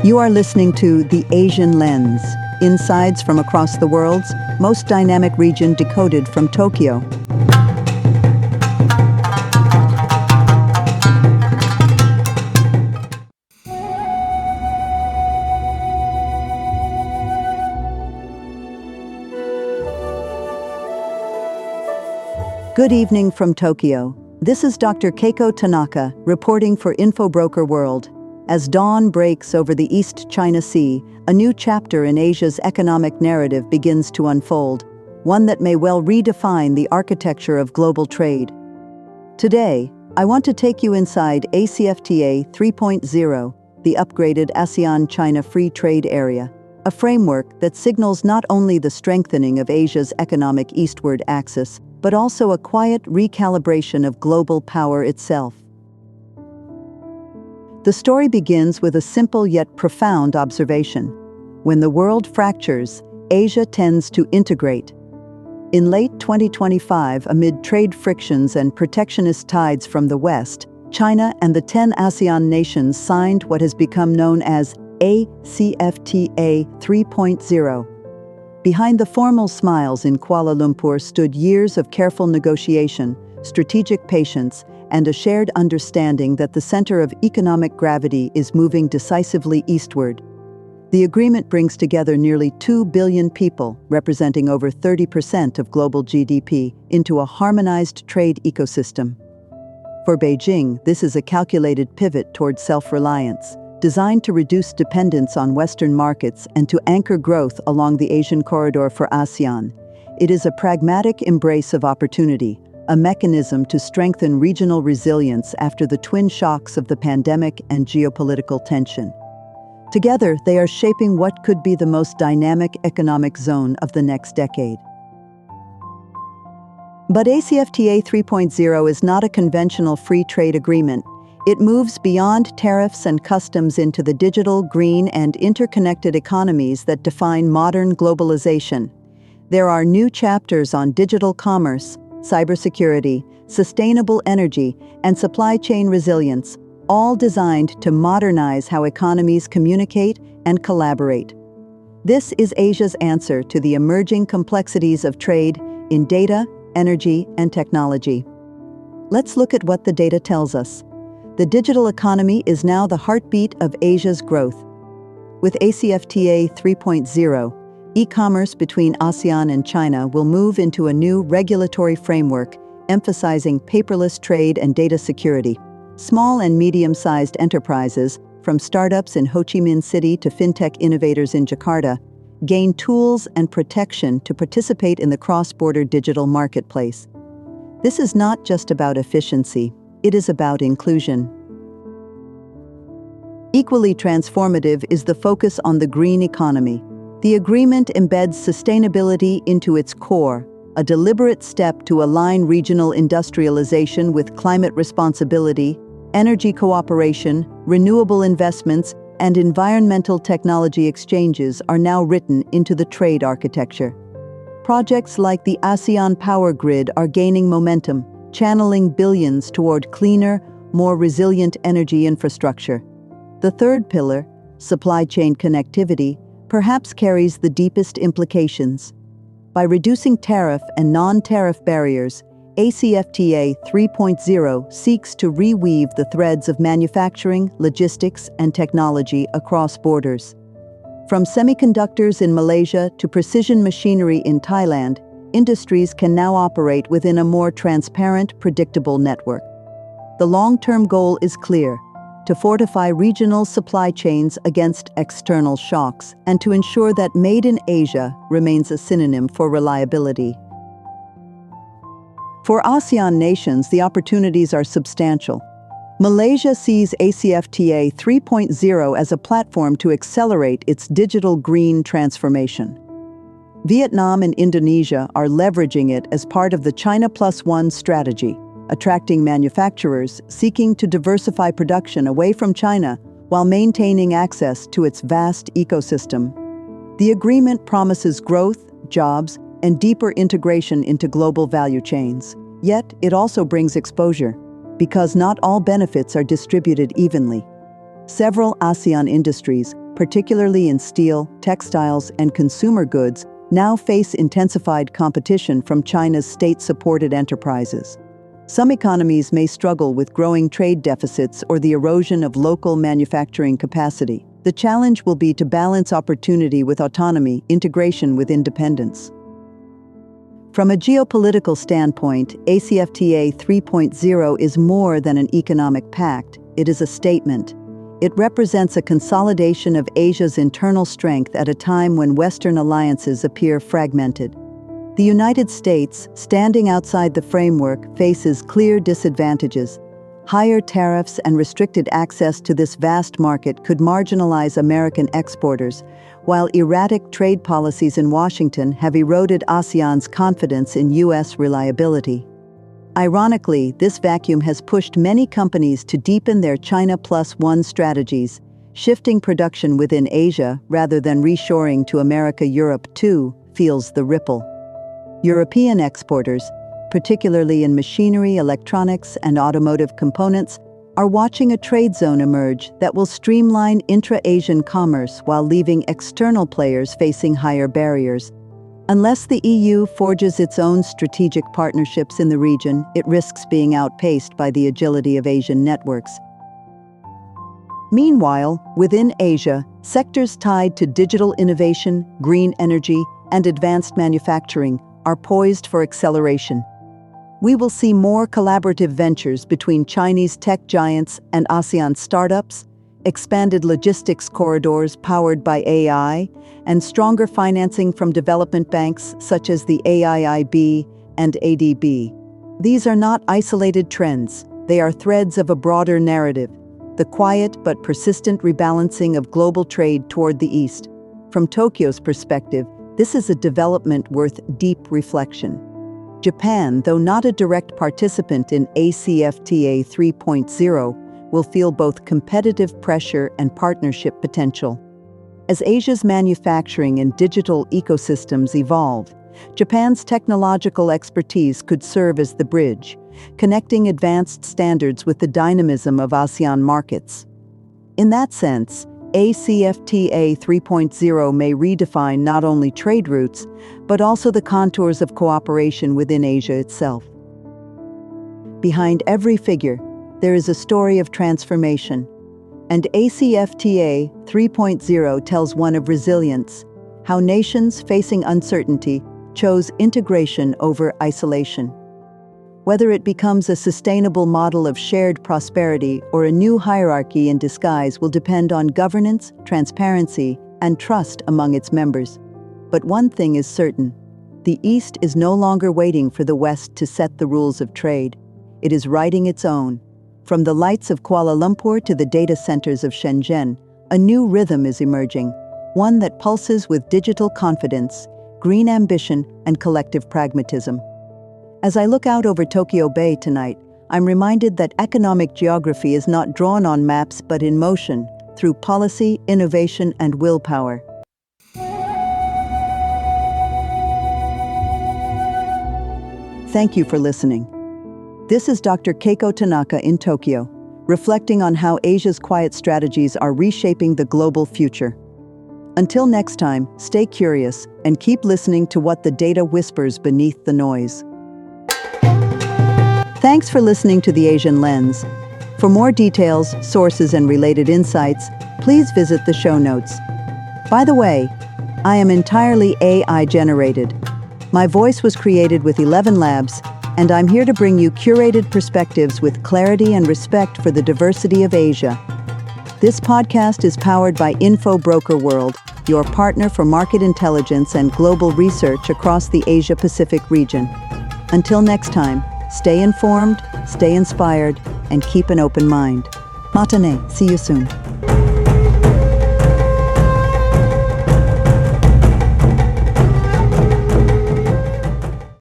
You are listening to The Asian Lens, insights from across the world's most dynamic region decoded from Tokyo. Good evening from Tokyo. This is Dr. Keiko Tanaka reporting for Infobroker World. As dawn breaks over the East China Sea, a new chapter in Asia's economic narrative begins to unfold, one that may well redefine the architecture of global trade. Today, I want to take you inside ACFTA 3.0, the upgraded ASEAN-China Free Trade Area, a framework that signals not only the strengthening of Asia's economic eastward axis, but also a quiet recalibration of global power itself. The story begins with a simple yet profound observation. When the world fractures, Asia tends to integrate. In late 2025, amid trade frictions and protectionist tides from the West, China and the 10 ASEAN nations signed what has become known as ACFTA 3.0. Behind the formal smiles in Kuala Lumpur stood years of careful negotiation, strategic patience, and a shared understanding that the center of economic gravity is moving decisively eastward. The agreement brings together nearly 2 billion people, representing over 30% of global GDP, into a harmonized trade ecosystem. For Beijing, this is a calculated pivot toward self-reliance, designed to reduce dependence on Western markets and to anchor growth along the Asian corridor for ASEAN. It is a pragmatic embrace of opportunity, a mechanism to strengthen regional resilience after the twin shocks of the pandemic and geopolitical tension. Together, they are shaping what could be the most dynamic economic zone of the next decade. But ACFTA 3.0 is not a conventional free trade agreement. It moves beyond tariffs and customs into the digital, green, and interconnected economies that define modern globalization. There are new chapters on digital commerce, cybersecurity, sustainable energy, and supply chain resilience, all designed to modernize how economies communicate and collaborate. This is Asia's answer to the emerging complexities of trade in data, energy, and technology. Let's look at what the data tells us. The digital economy is now the heartbeat of Asia's growth. With ACFTA 3.0, e-commerce between ASEAN and China will move into a new regulatory framework emphasizing paperless trade and data security. Small and medium-sized enterprises, from startups in Ho Chi Minh City to fintech innovators in Jakarta, gain tools and protection to participate in the cross-border digital marketplace. This is not just about efficiency, it is about inclusion. Equally transformative is the focus on the green economy. The agreement embeds sustainability into its core, a deliberate step to align regional industrialization with climate responsibility, energy cooperation, renewable investments, and environmental technology exchanges are now written into the trade architecture. Projects like the ASEAN Power Grid are gaining momentum, channeling billions toward cleaner, more resilient energy infrastructure. The third pillar, supply chain connectivity, perhaps carries the deepest implications. By reducing tariff and non-tariff barriers, ACFTA 3.0 seeks to reweave the threads of manufacturing, logistics, and technology across borders. From semiconductors in Malaysia to precision machinery in Thailand, industries can now operate within a more transparent, predictable network. The long-term goal is clear: to fortify regional supply chains against external shocks and to ensure that Made in Asia remains a synonym for reliability. For ASEAN nations, the opportunities are substantial. Malaysia sees ACFTA 3.0 as a platform to accelerate its digital green transformation. Vietnam and Indonesia are leveraging it as part of the China Plus One strategy, attracting manufacturers seeking to diversify production away from China while maintaining access to its vast ecosystem. The agreement promises growth, jobs, and deeper integration into global value chains. Yet, it also brings exposure, because not all benefits are distributed evenly. Several ASEAN industries, particularly in steel, textiles, and consumer goods, now face intensified competition from China's state-supported enterprises. Some economies may struggle with growing trade deficits or the erosion of local manufacturing capacity. The challenge will be to balance opportunity with autonomy, integration with independence. From a geopolitical standpoint, ACFTA 3.0 is more than an economic pact. It is a statement. It represents a consolidation of Asia's internal strength at a time when Western alliances appear fragmented. The United States, standing outside the framework, faces clear disadvantages. Higher tariffs and restricted access to this vast market could marginalize American exporters, while erratic trade policies in Washington have eroded ASEAN's confidence in U.S. reliability. Ironically, this vacuum has pushed many companies to deepen their China Plus One strategies, shifting production within Asia rather than reshoring to America. Europe, too, feels the ripple. European exporters, particularly in machinery, electronics, and automotive components, are watching a trade zone emerge that will streamline intra-Asian commerce while leaving external players facing higher barriers. Unless the EU forges its own strategic partnerships in the region, it risks being outpaced by the agility of Asian networks. Meanwhile, within Asia, sectors tied to digital innovation, green energy, and advanced manufacturing are poised for acceleration. We will see more collaborative ventures between Chinese tech giants and ASEAN startups, expanded logistics corridors powered by AI, and stronger financing from development banks such as the AIIB and ADB. These are not isolated trends. They are threads of a broader narrative, the quiet but persistent rebalancing of global trade toward the East. From Tokyo's perspective, this is a development worth deep reflection. Japan, though not a direct participant in ACFTA 3.0, will feel both competitive pressure and partnership potential. As Asia's manufacturing and digital ecosystems evolve, Japan's technological expertise could serve as the bridge, connecting advanced standards with the dynamism of ASEAN markets. In that sense, ACFTA 3.0 may redefine not only trade routes, but also the contours of cooperation within Asia itself. Behind every figure, there is a story of transformation, and ACFTA 3.0 tells one of resilience, how nations facing uncertainty chose integration over isolation. Whether it becomes a sustainable model of shared prosperity or a new hierarchy in disguise will depend on governance, transparency, and trust among its members. But one thing is certain: the East is no longer waiting for the West to set the rules of trade. It is writing its own. From the lights of Kuala Lumpur to the data centers of Shenzhen, a new rhythm is emerging, one that pulses with digital confidence, green ambition, and collective pragmatism. As I look out over Tokyo Bay tonight, I'm reminded that economic geography is not drawn on maps but in motion, through policy, innovation, and willpower. Thank you for listening. This is Dr. Keiko Tanaka in Tokyo, reflecting on how Asia's quiet strategies are reshaping the global future. Until next time, stay curious and keep listening to what the data whispers beneath the noise. Thanks for listening to The Asian Lens. For more details, sources, and related insights, please visit the show notes. By the way, I am entirely AI-generated. My voice was created with 11 Labs, and I'm here to bring you curated perspectives with clarity and respect for the diversity of Asia. This podcast is powered by Info Broker World, your partner for market intelligence and global research across the Asia-Pacific region. Until next time, stay informed, stay inspired, and keep an open mind. Matane, see you soon.